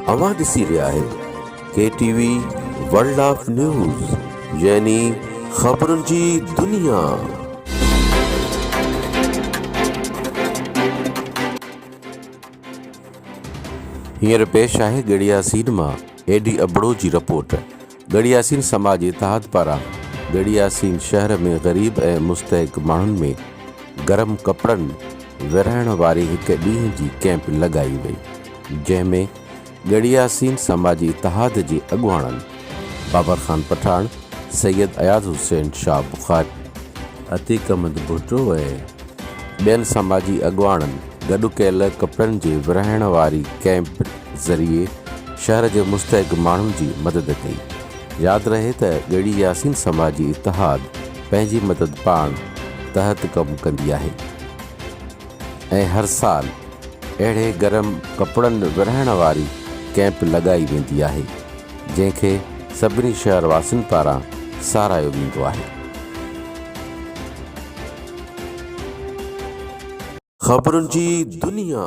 अवां ॾिसी रहिया आहियो KTV वर्ल्ड ऑफ न्यूज़ यानी ख़बरुनि जी दुनिया। हींअर पेश आहे गड़ियासीन मां एडी अबड़ो जी रिपोर्ट। गड़ियासीन समाज इतिहाद पारां गड़ियासीन शहर में ग़रीब ऐं मुस्तहिक माण्हुनि में गरम कपिड़नि विरहाइण वारी हिकु ॾींहं जी कैंप लॻाई वई, जंहिंमें गड़ियासीन समाजी इतिहाद जे अॻुवाणनि बाबर ख़ान पठान, सैयद अयाज़ हुसैन शाह बुखारी, अतीक अहमद भुट्टो ऐं ॿियनि समाजी अॻुवाणनि गॾु कयल कपिड़नि जे विरहाइण वारी कैंप ज़रिए शहर जे मुस्तहिक माण्हुनि जी मदद कई। यादि रहे त गड़ियासीन समाजी इतिहाद पंहिंजी मदद पाण तहत कमु कंदी आहे ऐं हर साल अहिड़े गरम कपिड़नि विरहाइण वारी कैंप लॻाई वेंदी आहे, जंहिंखे सभिनी शहरवासियुनि पारां साराहियो वेंदो आहे। ख़बरुनि जी दुनिया।